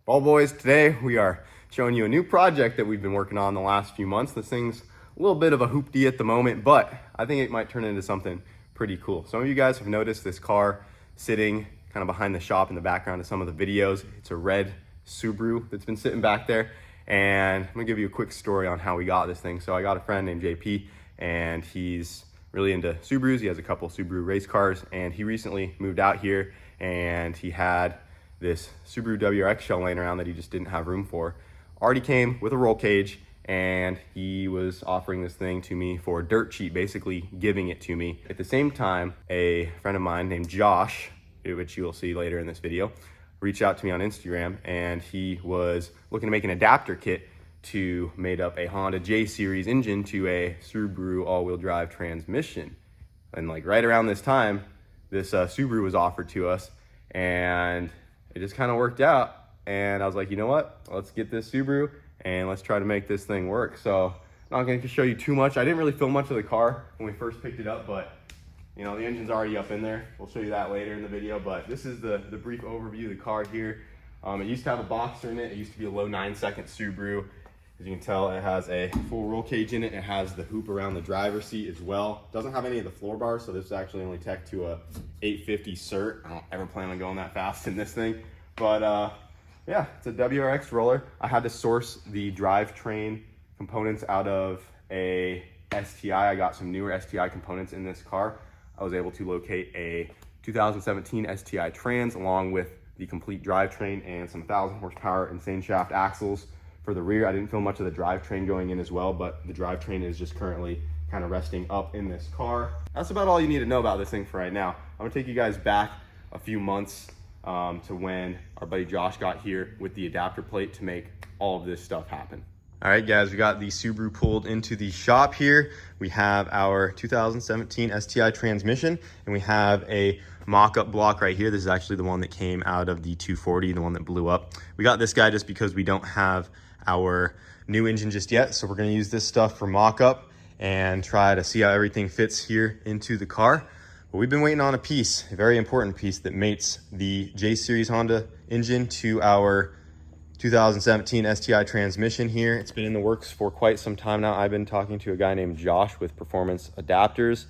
Well, boys, today we are showing you a new project that we've been working on the last few months. This thing's a little bit of a hoopty at the moment, but I think it might turn into something pretty cool. Some of you guys have noticed this car sitting kind of behind the shop in the background of some of the videos. It's a red Subaru that's been sitting back there, and I'm gonna give you a quick story on how we got this thing. So I got a friend named JP, and he's really into Subarus. He has a couple Subaru race cars, and he recently moved out here, and he had this Subaru WRX shell laying around that he just didn't have room for. Already came with a roll cage, and he was offering this thing to me for dirt cheap, basically giving it to me. At the same time, a friend of mine named Josh, which you will see later in this video, reached out to me on Instagram, and he was looking to make an adapter kit to mate up a Honda J Series engine to a Subaru all-wheel drive transmission. And like right around this time, this Subaru was offered to us, and it just kind of worked out. And I was like, you know what? Let's get this Subaru and let's try to make this thing work. So I'm not going to show you too much. I didn't really film much of the car when we first picked it up, but you know, the engine's already up in there. We'll show you that later in the video, but this is the brief overview of the car here. It used to have a boxer in it. It used to be a low 9-second Subaru. As you can tell, it has a full roll cage in it. It has the hoop around the driver's seat as well. Doesn't have any of the floor bars, so this is actually only tech to a 850 cert. I don't ever plan on going that fast in this thing. But yeah, it's a WRX roller. I had to source the drivetrain components out of a STI. I got some newer STI components in this car. I was able to locate a 2017 STI Trans along with the complete drivetrain and some 1,000 horsepower insane shaft axles for the rear. I didn't film much of the drivetrain going in as well, but the drivetrain is just currently kind of resting up in this car. That's about all you need to know about this thing for right now. I'm gonna take you guys back a few months to when our buddy Josh got here with the adapter plate to make all of this stuff happen. All right, guys, we got the Subaru pulled into the shop here. We have our 2017 STI transmission, and we have a mock-up block right here. This is actually the one that came out of the 240, the one that blew up. We got this guy just because we don't have our new engine just yet, so we're gonna use this stuff for mock-up and try to see how everything fits here into the car. But we've been waiting on a piece, a very important piece that mates the J Series Honda engine to our 2017 STI transmission here. It's been in the works for quite some time now. I've been talking to a guy named Josh with Performance Adapters,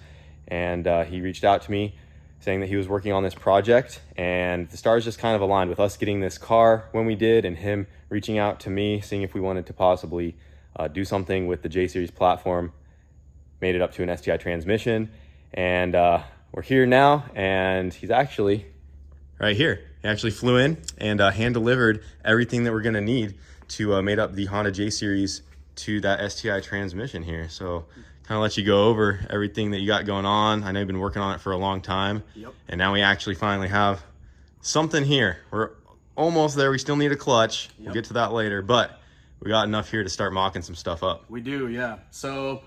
and he reached out to me saying that he was working on this project, and the stars just kind of aligned with us getting this car when we did, and him reaching out to me, seeing if we wanted to possibly do something with the J Series platform, made it up to an STI transmission, and we're here now, and he's actually right here. He actually flew in and hand delivered everything that we're gonna need to mate up the Honda J Series to that STI transmission here. So kind of let you go over everything that you got going on. I know you've been working on it for a long time. Yep. And now we actually finally have something here. We're almost there. We still need a clutch. Yep. We'll get to that later, but we got enough here to start mocking some stuff up. We do, yeah. So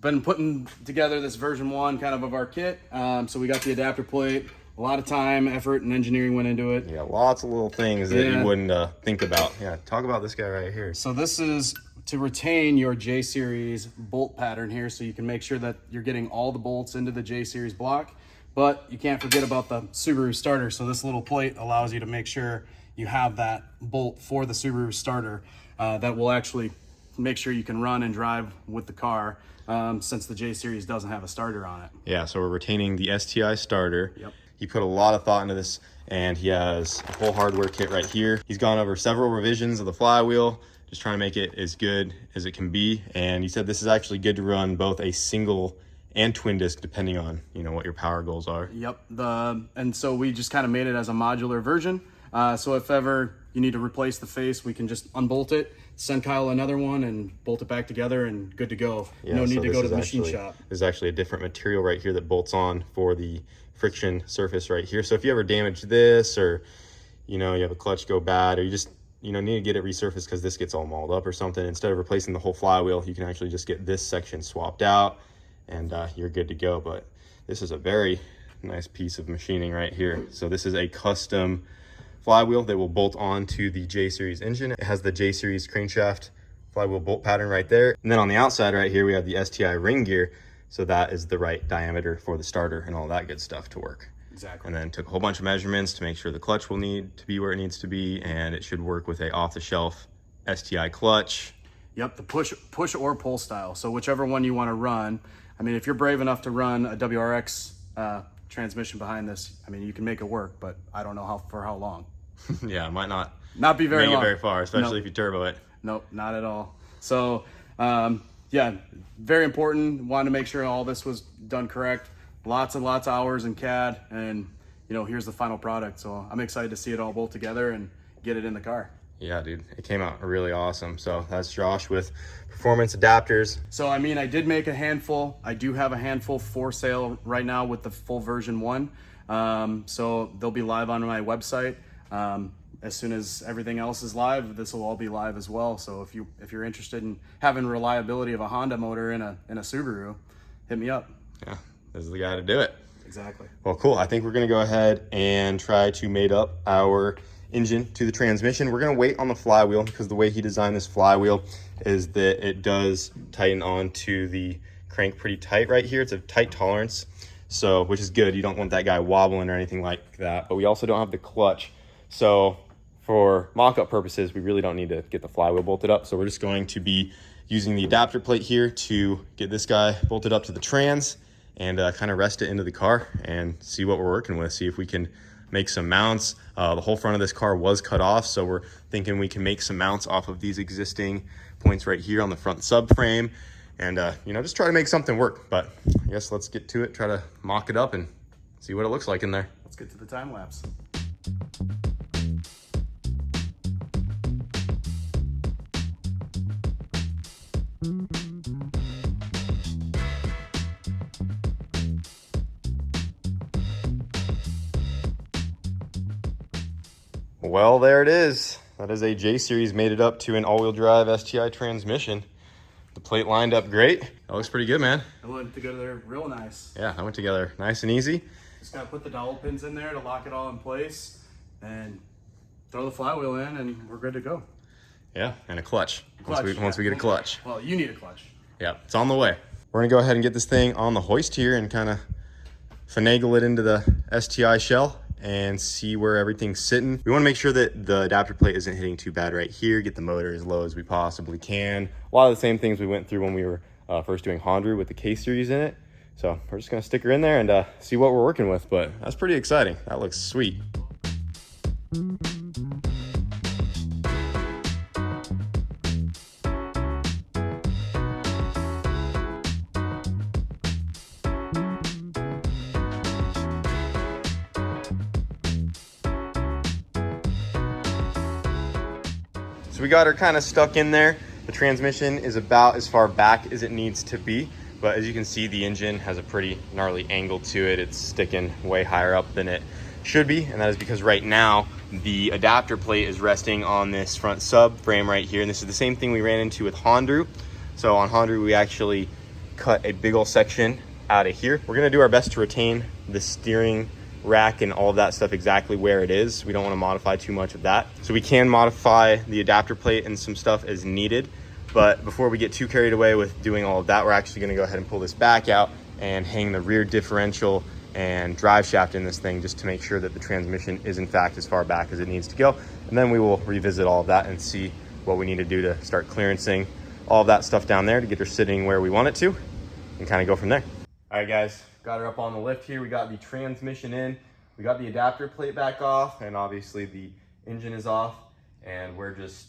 been putting together this version 1 kind of our kit. So we got the adapter plate. A lot of time, effort, and engineering went into it. Yeah, lots of little things that you wouldn't think about. Yeah, talk about this guy right here. So this is to retain your J Series bolt pattern here, so you can make sure that you're getting all the bolts into the J Series block, but you can't forget about the Subaru starter. So this little plate allows you to make sure you have that bolt for the Subaru starter that will actually make sure you can run and drive with the car since the J Series doesn't have a starter on it. Yeah, so we're retaining the STI starter. Yep. He put a lot of thought into this, and he has a whole hardware kit right here. He's gone over several revisions of the flywheel, just trying to make it as good as it can be. And he said this is actually good to run both a single and twin disc, depending on, you know, what your power goals are. Yep. And so we just kind of made it as a modular version. So if ever you need to replace the face, we can just unbolt it, send Kyle another one, and bolt it back together, and good to go. Yeah, no need so to go to the machine shop. There's actually a different material right here that bolts on for the friction surface right here. So if you ever damage this, or you know, you have a clutch go bad, or you just, you know, need to get it resurfaced because this gets all mauled up or something, instead of replacing the whole flywheel, you can actually just get this section swapped out, and you're good to go. But this is a very nice piece of machining right here. So this is a custom flywheel that will bolt on to the J Series engine. It has the J Series crankshaft flywheel bolt pattern right there, and then on the outside right here we have the STI ring gear. So that is the right diameter for the starter and all that good stuff to work. Exactly. And then took a whole bunch of measurements to make sure the clutch will need to be where it needs to be, and it should work with a off-the-shelf STI clutch. Yep, the push or pull style. So whichever one you want to run. I mean, if you're brave enough to run a WRX transmission behind this, I mean, you can make it work, but I don't know for how long. Yeah, it might not be very make long. it very far, especially if you turbo it. Nope, not at all. So yeah, very important. Wanted to make sure all this was done correct. Lots and lots of hours in CAD, and here's the final product. So I'm excited to see it all bolt together and get it in the car. Yeah, dude, it came out really awesome. So that's Josh with Performance Adapters. So, I mean, I did make a handful. I do have a handful for sale right now with the full version 1. So they'll be live on my website. As soon as everything else is live, this will all be live as well. So if you're interested in having reliability of a Honda motor in a Subaru, hit me up. Yeah, this is the guy to do it. Exactly. Well, cool. I think we're gonna go ahead and try to mate up our engine to the transmission. We're gonna wait on the flywheel because the way he designed this flywheel is that it does tighten onto the crank pretty tight right here. It's a tight tolerance, so which is good. You don't want that guy wobbling or anything like that. But we also don't have the clutch, so for mock-up purposes, we really don't need to get the flywheel bolted up. So we're just going to be using the adapter plate here to get this guy bolted up to the trans and kind of rest it into the car and see what we're working with, see if we can make some mounts. The whole front of this car was cut off, so we're thinking we can make some mounts off of these existing points right here on the front subframe and just try to make something work. But I guess let's get to it, try to mock it up and see what it looks like in there. Let's get to the time lapse. Well, there it is. That is a J-Series mated up to an all-wheel drive STI transmission. The plate lined up great. That looks pretty good, man. It went together real nice. Yeah, that went together nice and easy. Just gotta put the dowel pins in there to lock it all in place and throw the flywheel in and we're good to go. Yeah, and a clutch. Clutch, Once we get a clutch. Well, you need a clutch. Yeah, it's on the way. We're gonna go ahead and get this thing on the hoist here and kind of finagle it into the STI shell and see where everything's sitting. We want to make sure that the adapter plate isn't hitting too bad right here, get the motor as low as we possibly can. A lot of the same things we went through when we were first doing Honda with the K-Series in it. So we're just gonna stick her in there and see what we're working with, but that's pretty exciting. That looks sweet. So we got her kind of stuck in there. The transmission is about as far back as it needs to be, but as you can see, the engine has a pretty gnarly angle to it. It's sticking way higher up than it should be, and that is because right now the adapter plate is resting on this front subframe right here, and this is the same thing we ran into with Honda. So on Honda, we actually cut a big old section out of here. We're gonna do our best to retain the steering rack and all of that stuff exactly where it is. We don't want to modify too much of that. So we can modify the adapter plate and some stuff as needed. But before we get too carried away with doing all of that, we're actually going to go ahead and pull this back out and hang the rear differential and drive shaft in this thing just to make sure that the transmission is in fact as far back as it needs to go. And then we will revisit all of that and see what we need to do to start clearancing all of that stuff down there to get her sitting where we want it to and kind of go from there. All right, guys. Got her up on the lift here. We got the transmission in. We got the adapter plate back off, and obviously the engine is off, and we're just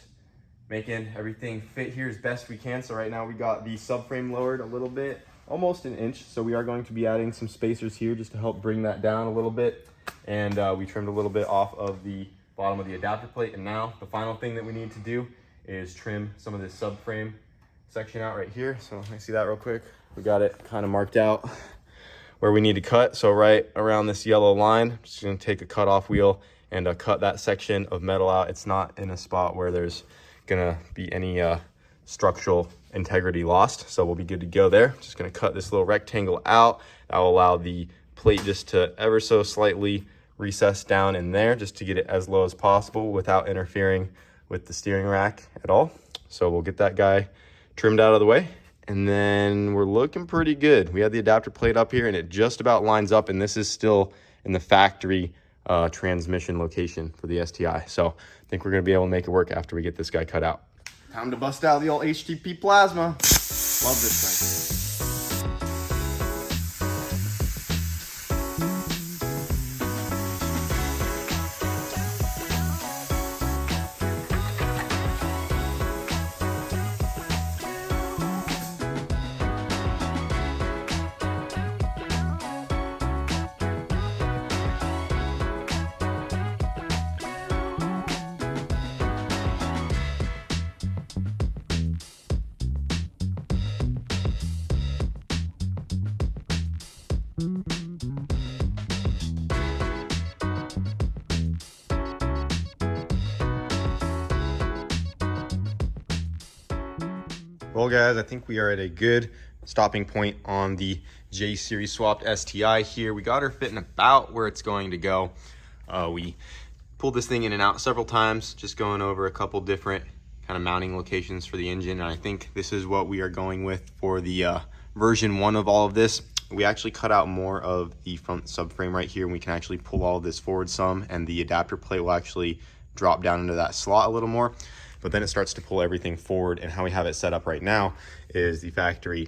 making everything fit here as best we can. So right now we got the subframe lowered a little bit, almost an inch. So we are going to be adding some spacers here just to help bring that down a little bit. And we trimmed a little bit off of the bottom of the adapter plate. And now the final thing that we need to do is trim some of this subframe section out right here. So let me see that real quick. We got it kind of marked out where we need to cut. So right around this yellow line, I'm just gonna take a cut off wheel and cut that section of metal out. It's not in a spot where there's gonna be any structural integrity lost. So we'll be good to go there. Just gonna cut this little rectangle out. That will allow the plate just to ever so slightly recess down in there just to get it as low as possible without interfering with the steering rack at all. So we'll get that guy trimmed out of the way. And then we're looking pretty good. We have the adapter plate up here and it just about lines up, and this is still in the factory transmission location for the STI. So I think we're gonna be able to make it work after we get this guy cut out. Time to bust out the old HTP plasma. Love this thing. Well guys, I think we are at a good stopping point on the J Series swapped STI here. We got her fitting about where it's going to go. We pulled this thing in and out several times, just going over a couple different kind of mounting locations for the engine. And I think this is what we are going with for the version 1 of all of this. We actually cut out more of the front subframe right here, and we can actually pull all of this forward some, and the adapter plate will actually drop down into that slot a little more. But then it starts to pull everything forward, and how we have it set up right now is the factory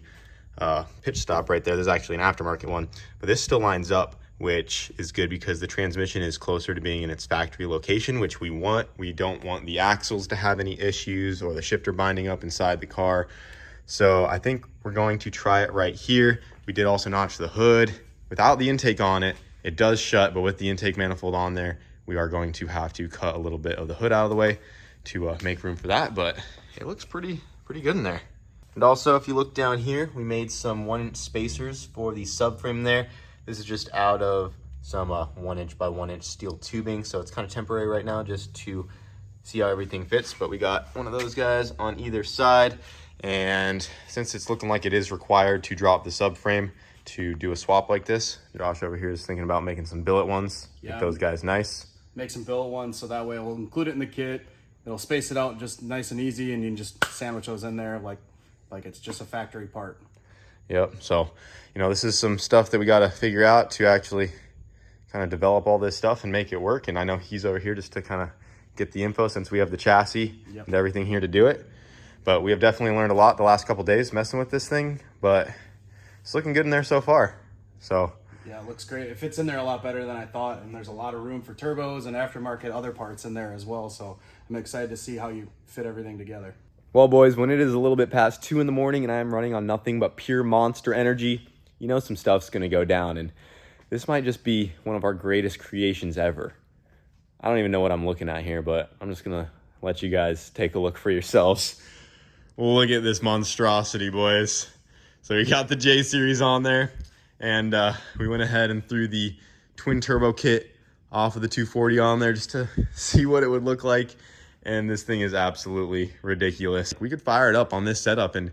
pitch stop right there. There's actually an aftermarket one, but this still lines up, which is good because the transmission is closer to being in its factory location, which we want. We don't want the axles to have any issues or the shifter binding up inside the car. So I think we're going to try it right here. We did also notch the hood. Without the intake on it, it does shut, but with the intake manifold on there, we are going to have to cut a little bit of the hood out of the way to make room for that, but it looks pretty good in there. And also, if you look down here, we made some 1-inch spacers for the subframe there. This is just out of some 1-inch by 1-inch steel tubing, so it's kind of temporary right now just to see how everything fits. But we got one of those guys on either side, and since it's looking like it is required to drop the subframe to do a swap like this, Josh over here is thinking about making some billet ones. Yeah, make those guys nice. Make some billet ones so that way we'll include it in the kit. It'll space it out just nice and easy, and you can just sandwich those in there like it's just a factory part. Yep. So, you know, this is some stuff that we got to figure out to actually kind of develop all this stuff and make it work. And I know he's over here just to kind of get the info since we have the chassis and everything here to do it. But we have definitely learned a lot the last couple days messing with this thing, but it's looking good in there so far. So yeah, it looks great. It fits in there a lot better than I thought, and there's a lot of room for turbos and aftermarket other parts in there as well. So I'm excited to see how you fit everything together. Well, boys, when it is a little bit past 2 in the morning and I am running on nothing but pure monster energy, you know some stuff's going to go down, and this might just be one of our greatest creations ever. I don't even know what I'm looking at here, but I'm just going to let you guys take a look for yourselves. Look at this monstrosity, boys. So we got the J Series on there, and we went ahead and threw the twin turbo kit off of the 240 on there just to see what it would look like. And this thing is absolutely ridiculous. We could fire it up on this setup and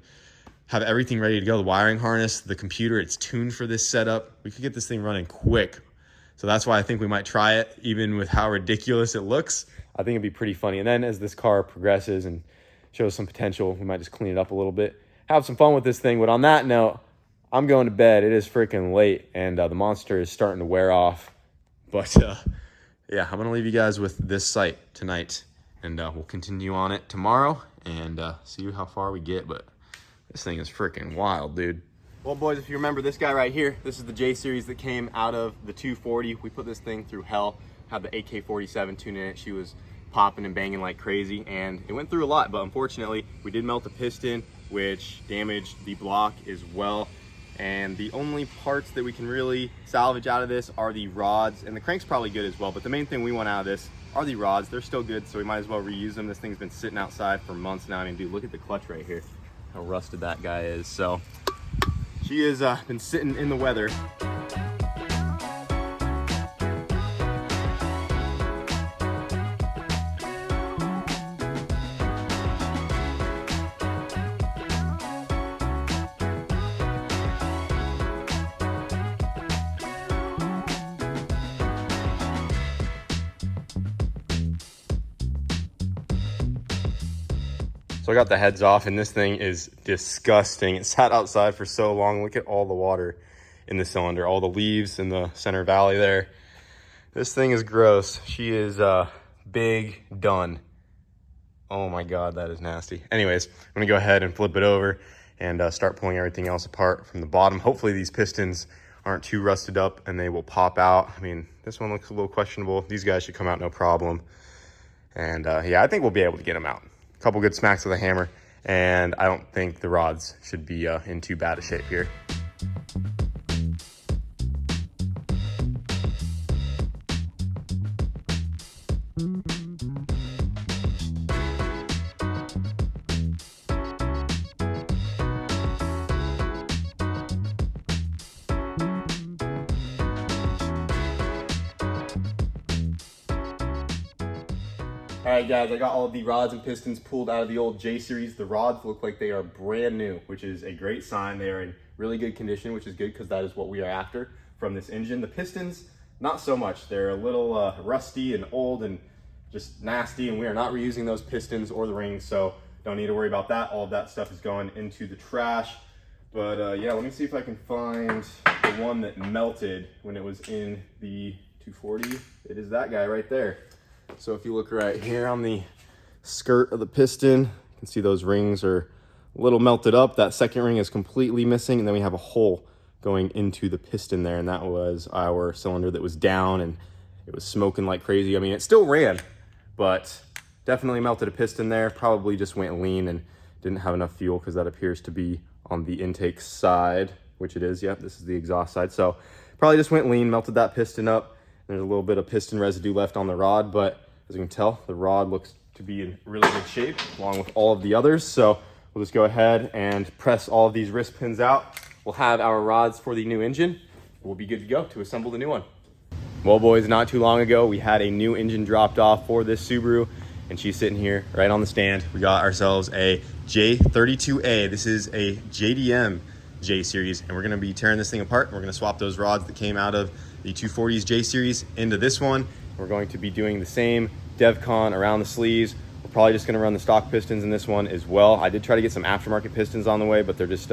have everything ready to go. The wiring harness, the computer, it's tuned for this setup. We could get this thing running quick. So that's why I think we might try it, even with how ridiculous it looks. I think it'd be pretty funny. And then as this car progresses and shows some potential, we might just clean it up a little bit, have some fun with this thing. But on that note, I'm going to bed. It is freaking late, and the monster is starting to wear off. But yeah, I'm gonna leave you guys with this sight tonight, and we'll continue on it tomorrow and see how far we get. But this thing is freaking wild, dude. Well, boys, if you remember this guy right here, this is the J Series that came out of the 240. We put this thing through hell, had the AK-47 tune in it. She was popping and banging like crazy, and it went through a lot, but unfortunately we did melt the piston, which damaged the block as well. And the only parts that we can really salvage out of this are the rods, and the crank's probably good as well, but the main thing we want out of this are the rods. They're still good, so we might as well reuse them. This thing's been sitting outside for months now. I mean, dude, look at the clutch right here, how rusted that guy is. So she has been sitting in the weather. So I got the heads off, and this thing is disgusting. It sat outside for so long. Look at all the water in the cylinder, all the leaves in the center valley there. This thing is gross. She is big done. Oh my God, that is nasty. Anyways, I'm gonna go ahead and flip it over and start pulling everything else apart from the bottom. Hopefully these pistons aren't too rusted up and they will pop out. I mean, this one looks a little questionable. These guys should come out no problem. And yeah, I think we'll be able to get them out. A couple good smacks with a hammer, and I don't think the rods should be in too bad a shape here. All right, guys, I got all of the rods and pistons pulled out of the old J-Series. The rods look like they are brand new, which is a great sign. They are in really good condition, which is good because that is what we are after from this engine. The pistons, not so much. They're a little rusty and old and just nasty, and we are not reusing those pistons or the rings, so don't need to worry about that. All of that stuff is going into the trash. But yeah, let me see if I can find the one that melted when it was in the 240. It is that guy right there. So if you look right here on the skirt of the piston, you can see those rings are a little melted up. That second ring is completely missing, and then we have a hole going into the piston there, and that was our cylinder that was down, and it was smoking like crazy. I mean, it still ran, but definitely melted a piston there. Probably just went lean and didn't have enough fuel, because that appears to be on the intake side, which it is. Yep, this is the exhaust side. So probably just went lean, melted that piston up. There's a little bit of piston residue left on the rod, but as you can tell, the rod looks to be in really good shape along with all of the others. So we'll just go ahead and press all of these wrist pins out. We'll have our rods for the new engine. We'll be good to go to assemble the new one. Well, boys, not too long ago, we had a new engine dropped off for this Subaru, and she's sitting here right on the stand. We got ourselves a J32A. This is a JDM J-Series, and we're gonna be tearing this thing apart. We're gonna swap those rods that came out of the 240s J-Series into this one. We're going to be doing the same DevCon around the sleeves. We're probably just gonna run the stock pistons in this one as well. I did try to get some aftermarket pistons on the way, but they're just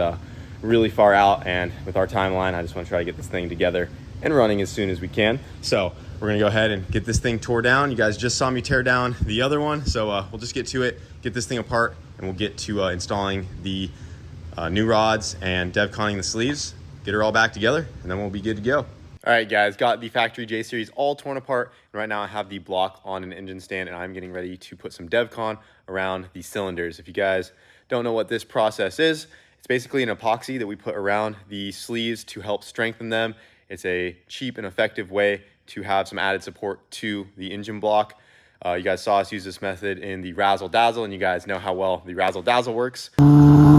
really far out, and with our timeline, I just wanna try to get this thing together and running as soon as we can. So we're gonna go ahead and get this thing tore down. You guys just saw me tear down the other one, so we'll just get to it, get this thing apart, and we'll get to installing the new rods and DevConning the sleeves, get her all back together, and then we'll be good to go. All right, guys, got the factory J-Series all torn apart. And right now I have the block on an engine stand, and I'm getting ready to put some DevCon around the cylinders. If you guys don't know what this process is, it's basically an epoxy that we put around the sleeves to help strengthen them. It's a cheap and effective way to have some added support to the engine block. You guys saw us use this method in the Razzle Dazzle, and you guys know how well the Razzle Dazzle works. Oh!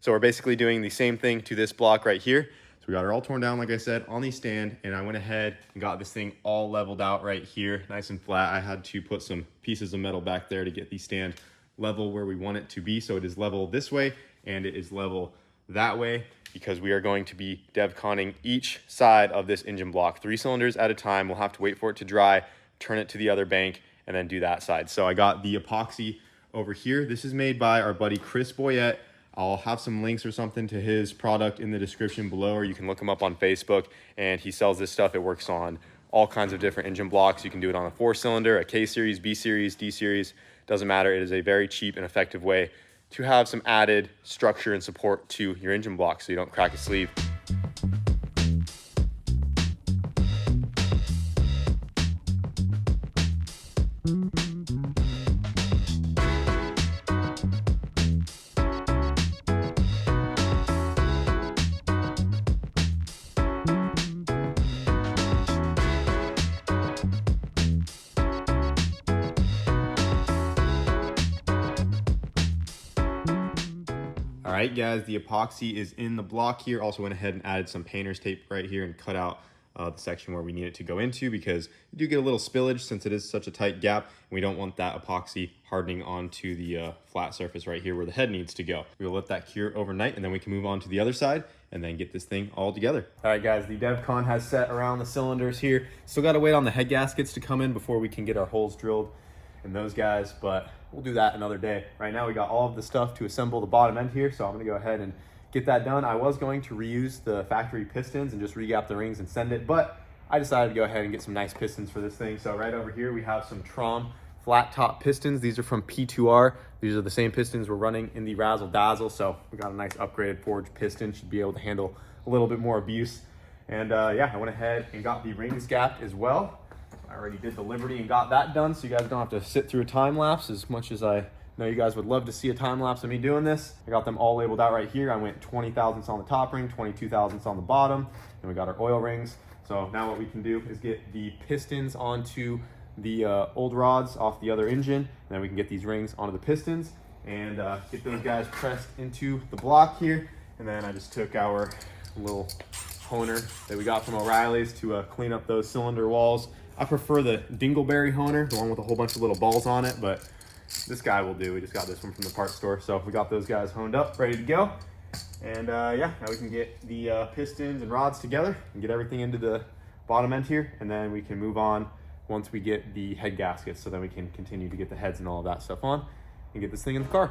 So we're basically doing the same thing to this block right here. So we got her all torn down, like I said, on the stand, and I went ahead and got this thing all leveled out right here, nice and flat. I had to put some pieces of metal back there to get the stand level where we want it to be. So it is level this way, and it is level that way, because we are going to be DevConning each side of this engine block, 3 cylinders at a time. We'll have to wait for it to dry, turn it to the other bank, and then do that side. So I got the epoxy over here. This is made by our buddy Chris Boyette. I'll have some links or something to his product in the description below, or you can look him up on Facebook, and he sells this stuff. It works on all kinds of different engine blocks. You can do it on a 4-cylinder, a K-Series, B-Series, D-Series, doesn't matter. It is a very cheap and effective way to have some added structure and support to your engine block so you don't crack a sleeve. All right, guys, the epoxy is in the block here. Also went ahead and added some painter's tape right here and cut out the section where we need it to go into, because you do get a little spillage since it is such a tight gap. And we don't want that epoxy hardening onto the flat surface right here where the head needs to go. We will let that cure overnight, and then we can move on to the other side and then get this thing all together. All right, guys, the DevCon has set around the cylinders here. Still got to wait on the head gaskets to come in before we can get our holes drilled and those guys, but we'll do that another day. Right now we got all of the stuff to assemble the bottom end here, so I'm gonna go ahead and get that done. I was going to reuse the factory pistons and just regap the rings and send it, but I decided to go ahead and get some nice pistons for this thing. So right over here we have some Trom flat top pistons. These are from P2R. These are the same pistons we're running in the Razzle Dazzle, so we got a nice upgraded forged piston. Should be able to handle a little bit more abuse. And yeah, I went ahead and got the rings gapped as well. I already did the Liberty and got that done, so you guys don't have to sit through a time lapse, as much as I know you guys would love to see a time lapse of me doing this. I got them all labeled out right here. I went 20 thousandths on the top ring, 22 thousandths on the bottom, and we got our oil rings. So now what we can do is get the pistons onto the old rods off the other engine, and then we can get these rings onto the pistons and get those guys pressed into the block here. And then I just took our little honer that we got from O'Reilly's to clean up those cylinder walls. I prefer the Dingleberry honer, the one with a whole bunch of little balls on it, but this guy will do. We just got this one from the parts store. So we got those guys honed up, ready to go. And yeah, now we can get the pistons and rods together and get everything into the bottom end here. And then we can move on once we get the head gaskets. So then we can continue to get the heads and all of that stuff on and get this thing in the car.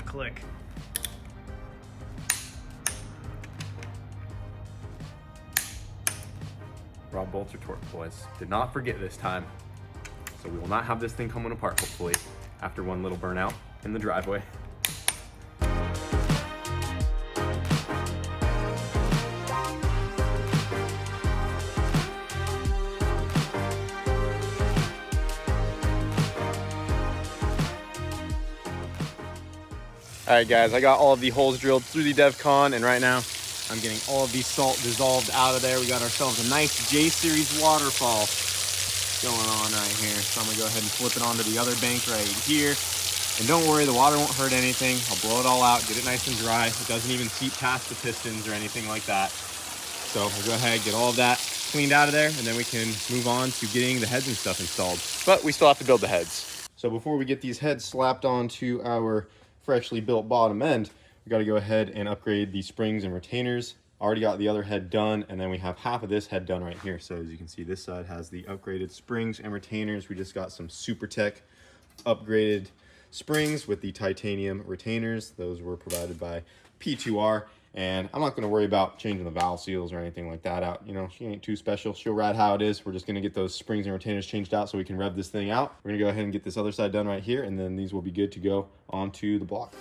Click. Rod bolts are torque, boys. Did not forget this time. So we will not have this thing coming apart, hopefully, after one little burnout in the driveway. All right, guys, I got all of the holes drilled through the DevCon, and right now I'm getting all of the salt dissolved out of there. We got ourselves a nice J-Series waterfall going on right here. So I'm gonna go ahead and flip it onto the other bank right here. And don't worry, the water won't hurt anything. I'll blow it all out, get it nice and dry. It doesn't even seep past the pistons or anything like that. So we'll go ahead, get all of that cleaned out of there, and then we can move on to getting the heads and stuff installed. But we still have to build the heads. So before we get these heads slapped onto our freshly built bottom end, we got to go ahead and upgrade the springs and retainers. Already got the other head done, and then we have half of this head done right here. So as you can see, this side has the upgraded springs and retainers. We just got some SuperTech upgraded springs with the titanium retainers. Those were provided by P2R, and I'm not going to worry about changing the valve seals or anything like that out. You know, she ain't too special. She'll ride how it is. We're just going to get those springs and retainers changed out so we can rev this thing out. We're going to go ahead and get this other side done right here, and then these will be good to go onto the block.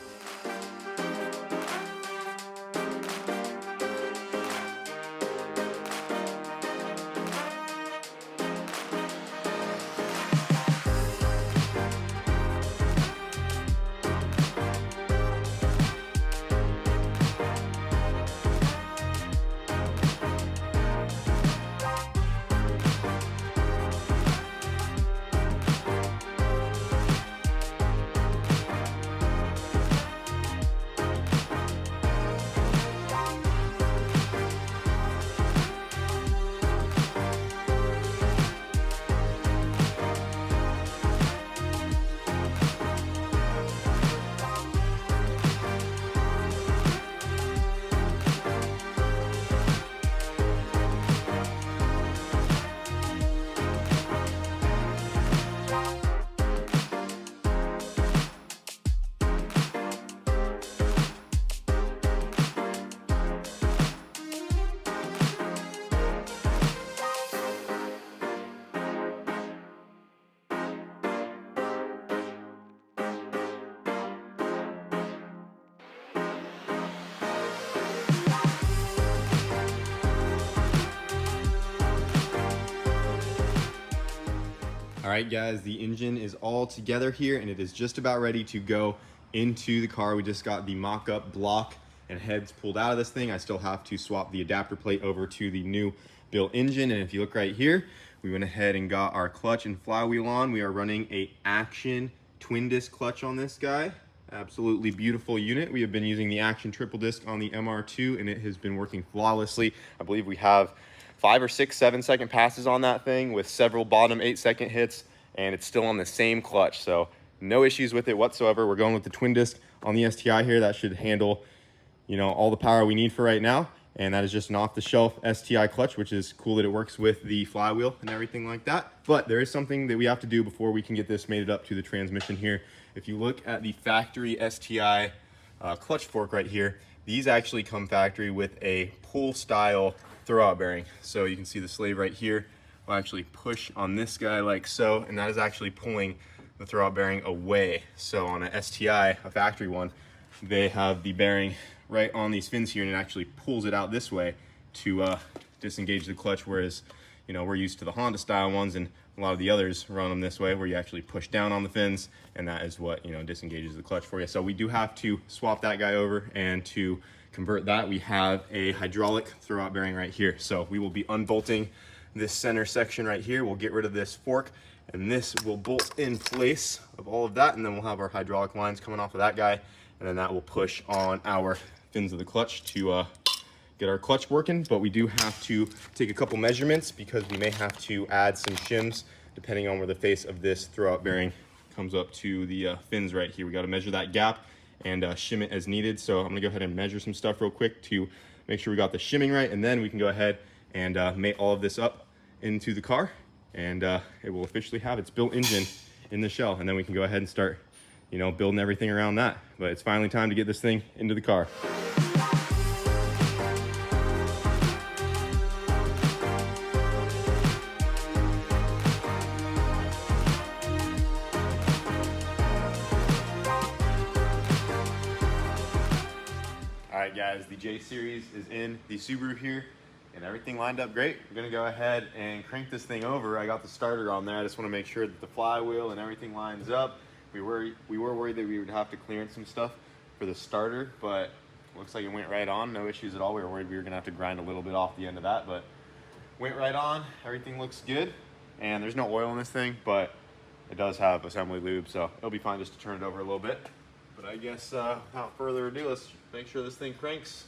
All right, guys, the engine is all together here and it is just about ready to go into the car. We just got the mock-up block and heads pulled out of this thing. I still have to swap the adapter plate over to the new built engine. And if you look right here, we went ahead and got our clutch and flywheel on. We are running a Action twin disc clutch on this guy. Absolutely beautiful unit. We have been using the Action triple disc on the MR2 and it has been working flawlessly. I believe we have 5 or 6 7-second passes on that thing with several bottom 8-second hits, and it's still on the same clutch. So no issues with it whatsoever. We're going with the twin disc on the STI here. That should handle, you know, all the power we need for right now. And that is just an off-the-shelf STI clutch, which is cool that it works with the flywheel and everything like that. But there is something that we have to do before we can get this mated up to the transmission here. If you look at the factory STI clutch fork right here, these actually come factory with a pull-style throwout bearing. So you can see the slave right here will actually push on this guy like so, and that is actually pulling the throwout bearing away. So on a STI, a factory one, they have the bearing right on these fins here and it actually pulls it out this way to disengage the clutch, whereas, you know, we're used to the Honda style ones and a lot of the others run them this way where you actually push down on the fins and that is what, you know, disengages the clutch for you. So we do have to swap that guy over, and to convert that we have a hydraulic throwout bearing right here. So we will be unbolting this center section right here. We'll get rid of this fork and this will bolt in place of all of that, and then we'll have our hydraulic lines coming off of that guy, and then that will push on our fins of the clutch to get our clutch working. But we do have to take a couple measurements because we may have to add some shims depending on where the face of this throwout bearing comes up to the fins right here. We got to measure that gap and shim it as needed. So I'm gonna go ahead and measure some stuff real quick to make sure we got the shimming right, and then we can go ahead and mate all of this up into the car, and it will officially have its built engine in the shell, and then we can go ahead and start, you know, building everything around that. But it's finally time to get this thing into the car. All right, guys, the J Series is in the Subaru here and everything lined up great. We're gonna go ahead and crank this thing over. I got the starter on there. I just wanna make sure that the flywheel and everything lines up. We were worried that we would have to clearance some stuff for the starter, but looks like it went right on. No issues at all. We were worried we were gonna have to grind a little bit off the end of that, but went right on. Everything looks good. And there's no oil in this thing, but it does have assembly lube, so it'll be fine just to turn it over a little bit. But I guess without further ado, let's make sure this thing cranks.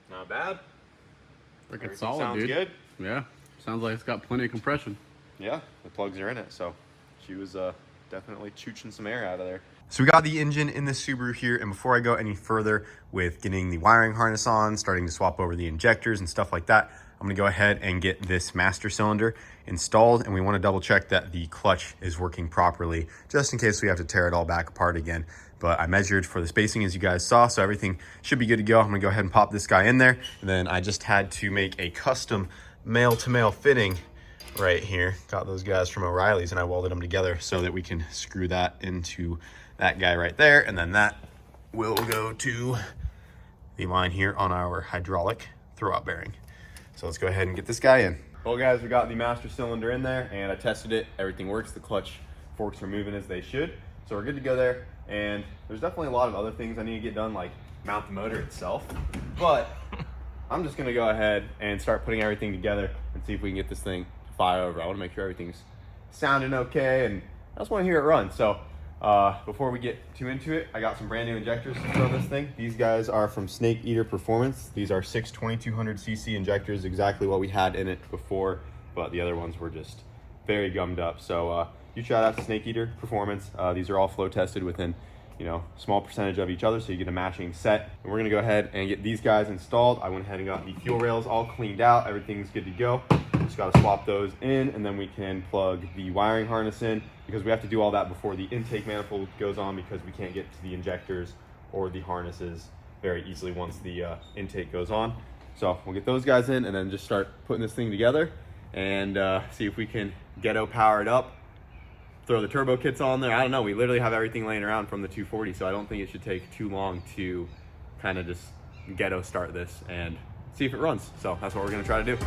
Not bad. Freaking solid, sounds dude. good. Yeah, sounds like it's got plenty of compression. Yeah, the plugs are in it, so she was definitely chooching some air out of there. So we got the engine in the Subaru here, and before I go any further with getting the wiring harness on, starting to swap over the injectors and stuff like that, I'm gonna go ahead and get this master cylinder installed, and we wanna double check that the clutch is working properly, just in case we have to tear it all back apart again. But I measured for the spacing as you guys saw, so everything should be good to go. I'm gonna go ahead and pop this guy in there, and then I just had to make a custom male-to-male fitting right here. Got those guys from O'Reilly's and I welded them together so that we can screw that into that guy right there, and then that will go to the line here on our hydraulic throwout bearing. So let's go ahead and get this guy in. Well, guys, we got the master cylinder in there and I tested it. Everything works. The clutch forks are moving as they should. So we're good to go there. And there's definitely a lot of other things I need to get done, like mount the motor itself. But I'm just gonna go ahead and start putting everything together and see if we can get this thing to fire over. I wanna make sure everything's sounding okay, and I just wanna hear it run. So before we get too into it, I got some brand new injectors to throw this thing. These guys are from Snake Eater Performance. These are 6 2200cc injectors, exactly what we had in it before, but the other ones were just very gummed up. So huge shout out to Snake Eater Performance. These are all flow tested within, you know, small percentage of each other, so you get a matching set. And we're gonna go ahead and get these guys installed. I went ahead and got the fuel rails all cleaned out. Everything's good to go. Just gotta swap those in, and then we can plug the wiring harness in, because we have to do all that before the intake manifold goes on, because we can't get to the injectors or the harnesses very easily once the intake goes on. So we'll get those guys in and then just start putting this thing together and see if we can ghetto power it up. Throw the turbo kits on there. I don't know, we literally have everything laying around from the 240, so I don't think it should take too long to kind of just ghetto start this and see if it runs. So that's what we're gonna try to do.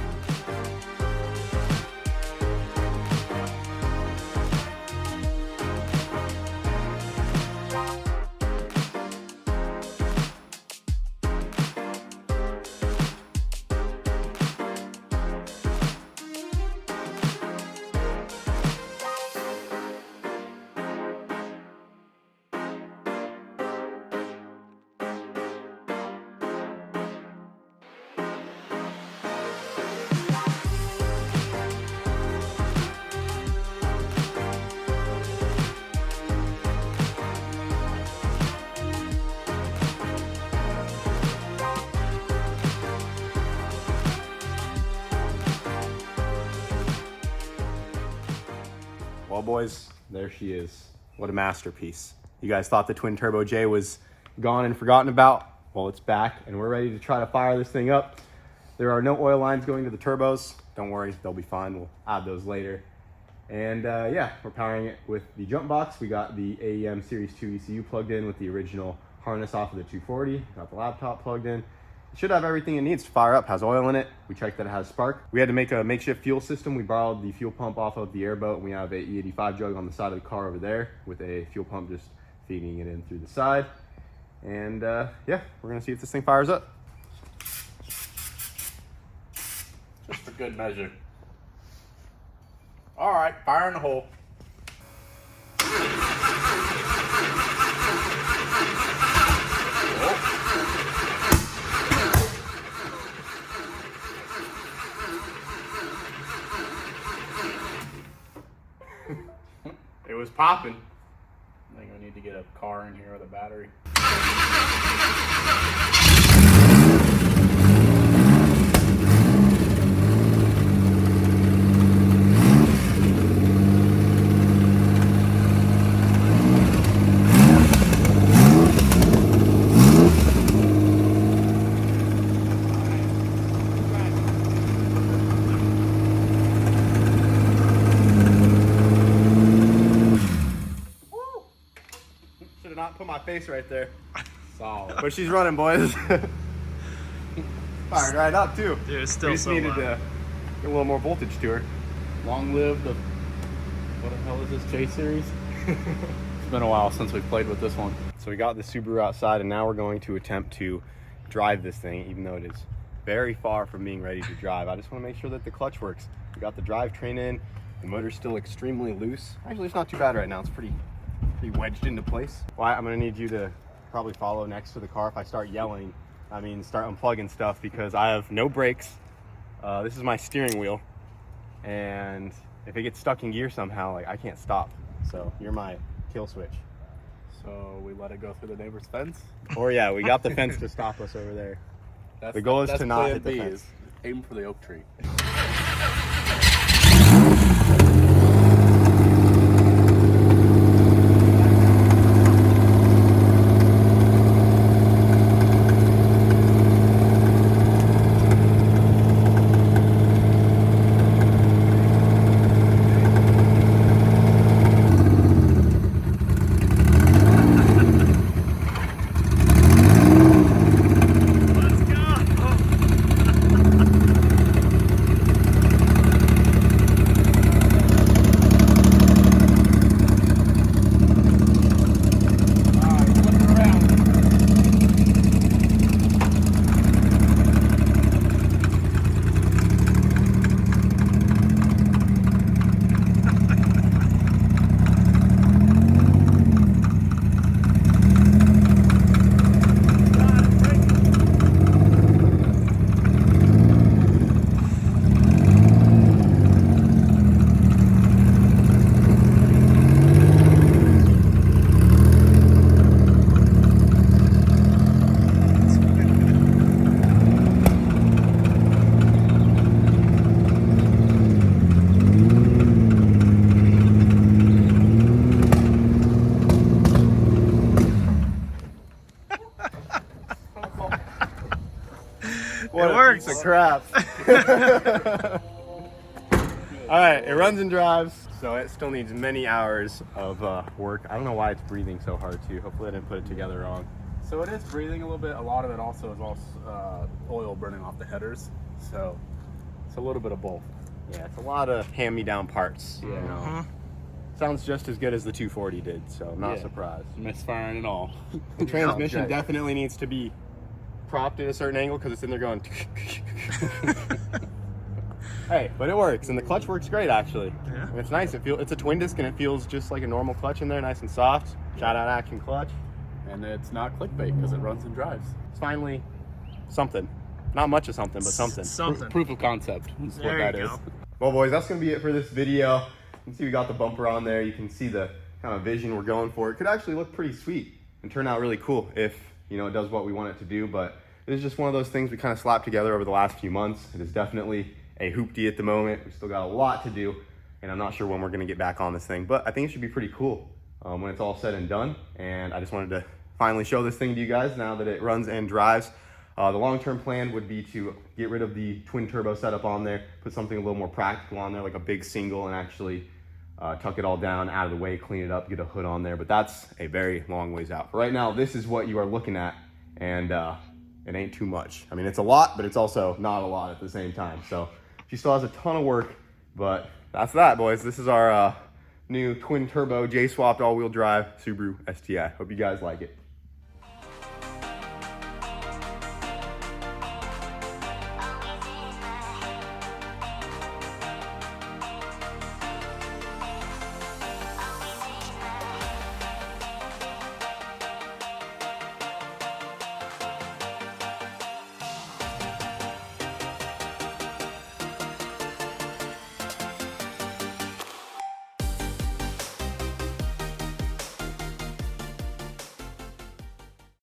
Well, boys, there she is. What a masterpiece. You guys thought the twin turbo J was gone and forgotten about? Well, it's back and we're ready to try to fire this thing up. There are no oil lines going to the turbos. Don't worry, they'll be fine. We'll add those later. And yeah, we're powering it with the jump box. We got the AEM Series 2 ECU plugged in with the original harness off of the 240. Got the laptop plugged in. It should have everything it needs to fire up. Has oil in it. We checked that it has spark. We had to make a makeshift fuel system. We borrowed the fuel pump off of the airboat, and we have a E85 jug on the side of the car over there with a fuel pump just feeding it in through the side. And yeah, we're gonna see if this thing fires up. Just for good measure. All right, fire in the hole. It was popping. I think we need to get a car in here with a battery. Should have not put my face right there. Solid. But she's running, boys. Fired right up too. Dude, it's We still just so needed loud. to get a little more voltage to her. Long live the, what the hell is this, J series? It's been a while since we played with this one. So we got the Subaru outside and now we're going to attempt to drive this thing, even though it is very far from being ready to drive. I just want to make sure that the clutch works. We got the drivetrain in, the motor's still extremely loose. Actually, it's not too bad right now. It's pretty wedged into place. Well, I'm gonna need you to probably follow next to the car. If I start yelling, I mean start unplugging stuff, because I have no brakes. This is my steering wheel, and if it gets stuck in gear somehow, like I can't stop. So you're my kill switch. So we let it go through the neighbor's fence? Or yeah, we got the fence to stop us over there. The goal is to not plan hit the B, fence. is aim for the oak tree. What It a works. piece of crap. All right, it runs and drives, so it still needs many hours of work. I don't know why it's breathing so hard too. Hopefully I didn't put it together wrong. So it is breathing a little bit. A lot of it also is oil burning off the headers. So it's a little bit of both. Yeah, it's a lot of hand-me-down parts. You know. Sounds just as good as the 240 did, so I'm not surprised. Misfiring and all. The transmission definitely needs to be propped at a certain angle because it's in there going. Hey, but it works, and the clutch works great actually. Yeah. And it's nice. It's a twin disc, and it feels just like a normal clutch in there, nice and soft. Shout out Action Clutch. And it's not clickbait because it runs and drives. It's finally something. Not much of something, but something. Something. Proof of concept is There what that you is. go. Well, boys, that's gonna be it for this video. You can see we got the bumper on there. You can see the kind of vision we're going for. It could actually look pretty sweet and turn out really cool if, you know, it does what we want it to do. But it is just one of those things we kind of slapped together over the last few months. It is definitely a hoopty at the moment. We still got a lot to do, and I'm not sure when we're gonna get back on this thing, but I think it should be pretty cool when it's all said and done. And I just wanted to finally show this thing to you guys now that it runs and drives. The long-term plan would be to get rid of the twin turbo setup on there, put something a little more practical on there, like a big single, and actually tuck it all down, out of the way, clean it up, get a hood on there. But that's a very long ways out. For right now, this is what you are looking at, and it ain't too much. I mean, it's a lot, but it's also not a lot at the same time. So she still has a ton of work, but that's that, boys. This is our new twin turbo J-swapped all-wheel drive Subaru STI. Hope you guys like it.